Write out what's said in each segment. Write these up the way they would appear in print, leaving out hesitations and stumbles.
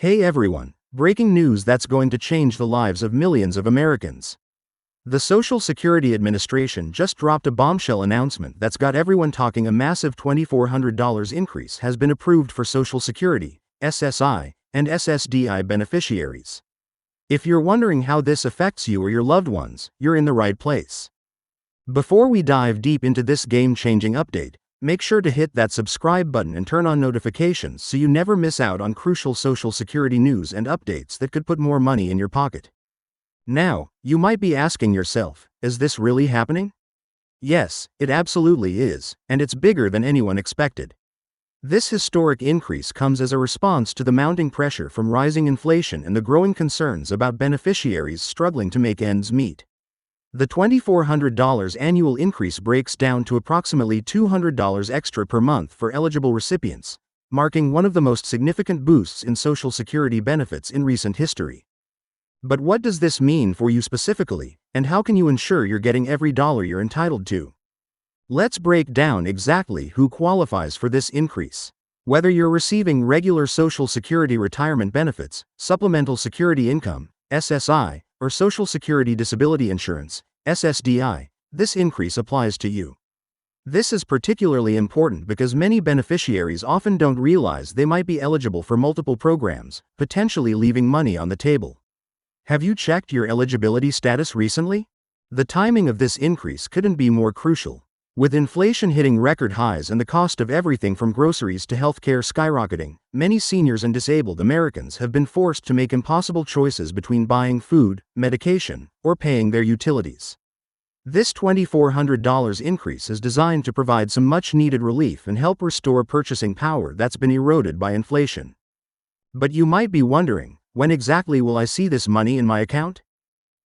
Hey everyone, breaking news that's going to change the lives of millions of Americans. The Social Security Administration just dropped a bombshell announcement that's got everyone talking. A massive $2,400 increase has been approved for Social Security, SSI, and SSDI beneficiaries. If you're wondering how this affects you or your loved ones, you're in the right place. Before we dive deep into this game-changing update, make sure to hit that subscribe button and turn on notifications so you never miss out on crucial Social Security news and updates that could put more money in your pocket. Now, you might be asking yourself, is this really happening? Yes, it absolutely is, and it's bigger than anyone expected. This historic increase comes as a response to the mounting pressure from rising inflation and the growing concerns about beneficiaries struggling to make ends meet. The $2,400 annual increase breaks down to approximately $200 extra per month for eligible recipients, marking one of the most significant boosts in Social Security benefits in recent history. But what does this mean for you specifically, and how can you ensure you're getting every dollar you're entitled to? Let's break down exactly who qualifies for this increase. Whether you're receiving regular Social Security retirement benefits, supplemental security income, SSI, or Social Security Disability Insurance, SSDI, this increase applies to you. This is particularly important because many beneficiaries often don't realize they might be eligible for multiple programs, potentially leaving money on the table. Have you checked your eligibility status recently? The timing of this increase couldn't be more crucial. With inflation hitting record highs and the cost of everything from groceries to healthcare skyrocketing, many seniors and disabled Americans have been forced to make impossible choices between buying food, medication, or paying their utilities. This $2,400 increase is designed to provide some much-needed relief and help restore purchasing power that's been eroded by inflation. But you might be wondering, when exactly will I see this money in my account?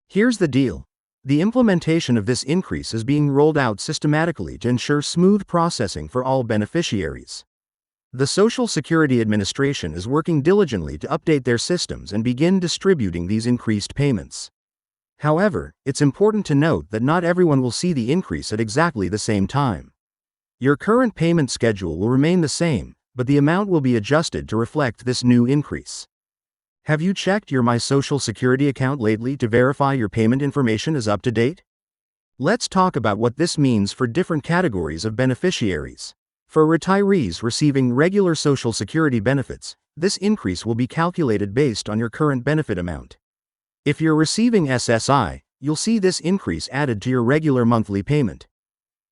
Here's the deal. The implementation of this increase is being rolled out systematically to ensure smooth processing for all beneficiaries. The Social Security Administration is working diligently to update their systems and begin distributing these increased payments. However, it's important to note that not everyone will see the increase at exactly the same time. Your current payment schedule will remain the same, but the amount will be adjusted to reflect this new increase. Have you checked your My Social Security account lately to verify your payment information is up to date? Let's talk about what this means for different categories of beneficiaries. For retirees receiving regular Social Security benefits, this increase will be calculated based on your current benefit amount. If you're receiving SSI, you'll see this increase added to your regular monthly payment.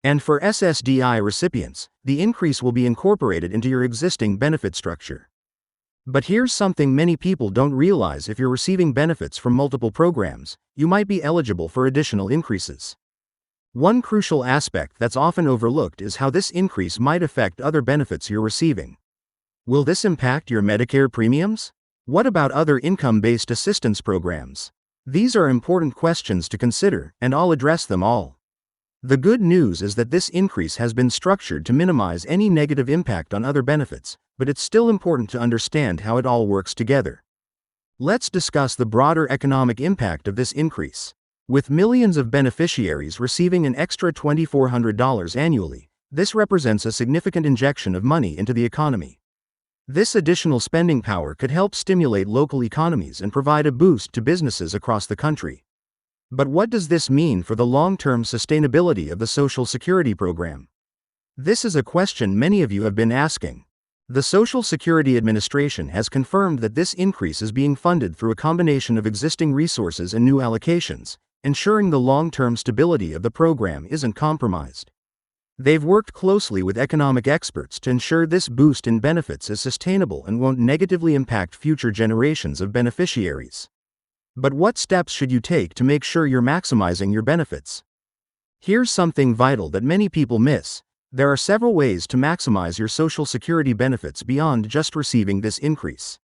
And for SSDI recipients, the increase will be incorporated into your existing benefit structure. But here's something many people don't realize: if you're receiving benefits from multiple programs, you might be eligible for additional increases. One crucial aspect that's often overlooked is how this increase might affect other benefits you're receiving. Will this impact your Medicare premiums? What about other income-based assistance programs? These are important questions to consider, and I'll address them all. The good news is that this increase has been structured to minimize any negative impact on other benefits, but it's still important to understand how it all works together. Let's discuss the broader economic impact of this increase. With millions of beneficiaries receiving an extra $2,400 annually, this represents a significant injection of money into the economy. This additional spending power could help stimulate local economies and provide a boost to businesses across the country. But what does this mean for the long-term sustainability of the Social Security program? This is a question many of you have been asking. The Social Security Administration has confirmed that this increase is being funded through a combination of existing resources and new allocations, ensuring the long-term stability of the program isn't compromised. They've worked closely with economic experts to ensure this boost in benefits is sustainable and won't negatively impact future generations of beneficiaries. But what steps should you take to make sure you're maximizing your benefits? Here's something vital that many people miss. There are several ways to maximize your Social Security benefits beyond just receiving this increase.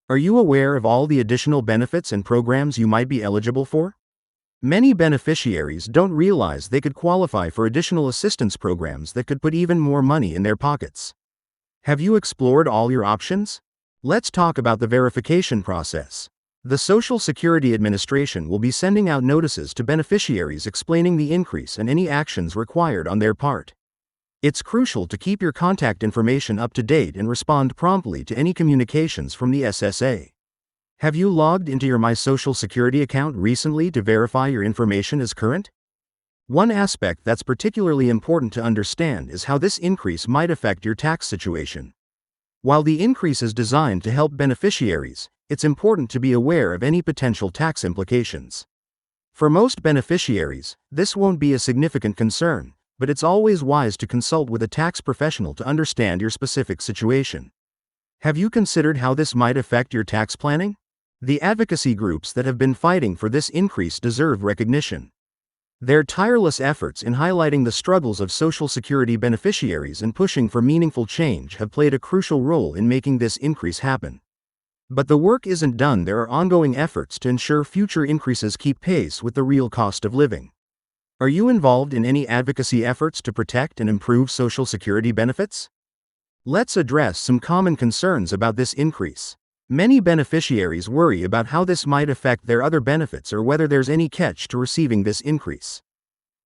Are you aware of all the additional benefits and programs you might be eligible for? Many beneficiaries don't realize they could qualify for additional assistance programs that could put even more money in their pockets. Have you explored all your options? Let's talk about the verification process. The Social Security Administration will be sending out notices to beneficiaries explaining the increase and any actions required on their part. It's crucial to keep your contact information up to date and respond promptly to any communications from the SSA. Have you logged into your My Social Security account recently to verify your information is current? One aspect that's particularly important to understand is how this increase might affect your tax situation. While the increase is designed to help beneficiaries, it's important to be aware of any potential tax implications. For most beneficiaries, this won't be a significant concern, but it's always wise to consult with a tax professional to understand your specific situation. Have you considered how this might affect your tax planning? The advocacy groups that have been fighting for this increase deserve recognition. Their tireless efforts in highlighting the struggles of Social Security beneficiaries and pushing for meaningful change have played a crucial role in making this increase happen. But the work isn't done. There are ongoing efforts to ensure future increases keep pace with the real cost of living. Are you involved in any advocacy efforts to protect and improve Social Security benefits? Let's address some common concerns about this increase. Many beneficiaries worry about how this might affect their other benefits or whether there's any catch to receiving this increase.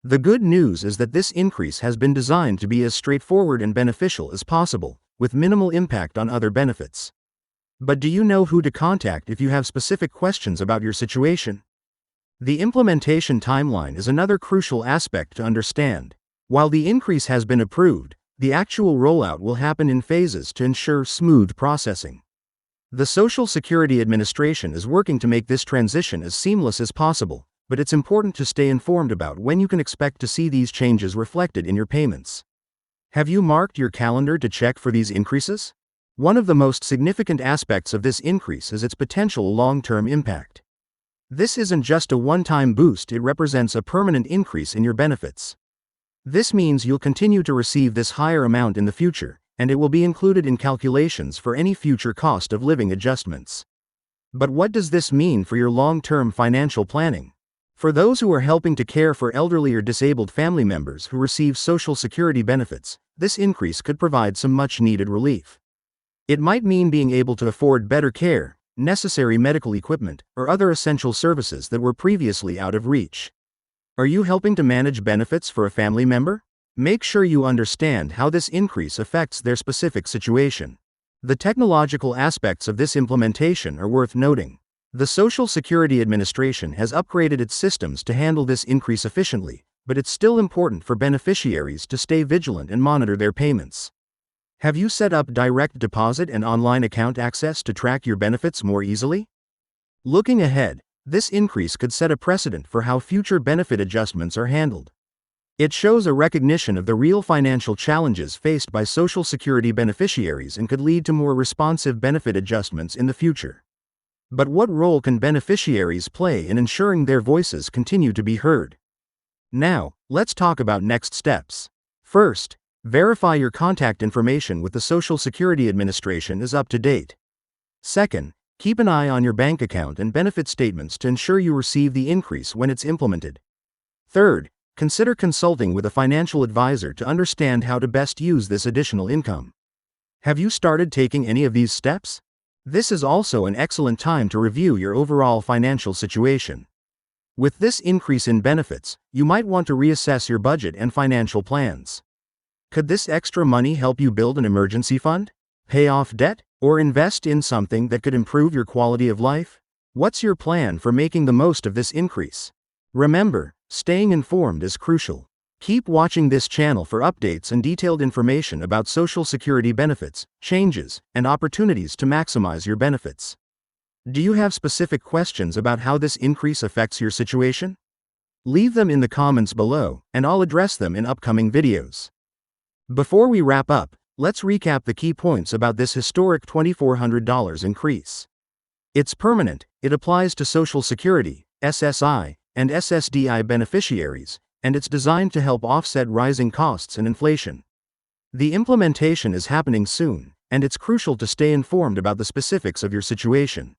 The good news is that this increase has been designed to be as straightforward and beneficial as possible, with minimal impact on other benefits. But do you know who to contact if you have specific questions about your situation? The implementation timeline is another crucial aspect to understand. While the increase has been approved, the actual rollout will happen in phases to ensure smooth processing. The Social Security Administration is working to make this transition as seamless as possible, but it's important to stay informed about when you can expect to see these changes reflected in your payments. Have you marked your calendar to check for these increases? One of the most significant aspects of this increase is its potential long-term impact. This isn't just a one-time boost, it represents a permanent increase in your benefits. This means you'll continue to receive this higher amount in the future, and it will be included in calculations for any future cost of living adjustments. But what does this mean for your long-term financial planning? For those who are helping to care for elderly or disabled family members who receive Social Security benefits, this increase could provide some much-needed relief. It might mean being able to afford better care, necessary medical equipment, or other essential services that were previously out of reach. Are you helping to manage benefits for a family member? Make sure you understand how this increase affects their specific situation. The technological aspects of this implementation are worth noting. The Social Security Administration has upgraded its systems to handle this increase efficiently, but it's still important for beneficiaries to stay vigilant and monitor their payments. Have you set up direct deposit and online account access to track your benefits more easily? Looking ahead, this increase could set a precedent for how future benefit adjustments are handled. It shows a recognition of the real financial challenges faced by Social Security beneficiaries and could lead to more responsive benefit adjustments in the future. But what role can beneficiaries play in ensuring their voices continue to be heard? Now, let's talk about next steps. First, verify your contact information with the Social Security Administration is up to date. Second, keep an eye on your bank account and benefit statements to ensure you receive the increase when it's implemented. Third, consider consulting with a financial advisor to understand how to best use this additional income. Have you started taking any of these steps? This is also an excellent time to review your overall financial situation. With this increase in benefits, you might want to reassess your budget and financial plans. Could this extra money help you build an emergency fund, pay off debt, or invest in something that could improve your quality of life? What's your plan for making the most of this increase? Remember, staying informed is crucial. Keep watching this channel for updates and detailed information about Social Security benefits, changes, and opportunities to maximize your benefits. Do you have specific questions about how this increase affects your situation? Leave them in the comments below, and I'll address them in upcoming videos. Before we wrap up, let's recap the key points about this historic $2,400 increase. It's permanent, it applies to Social Security, SSI, and SSDI beneficiaries, and it's designed to help offset rising costs and inflation. The implementation is happening soon, and it's crucial to stay informed about the specifics of your situation.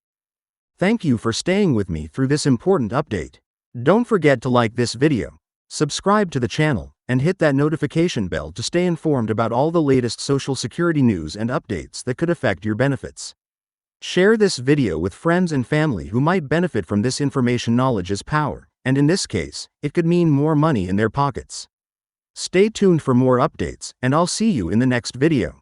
Thank you for staying with me through this important update. Don't forget to like this video, subscribe to the channel, and hit that notification bell to stay informed about all the latest Social Security news and updates that could affect your benefits. Share this video with friends and family who might benefit from this information. Knowledge is power, and in this case, it could mean more money in their pockets. Stay tuned for more updates, and I'll see you in the next video.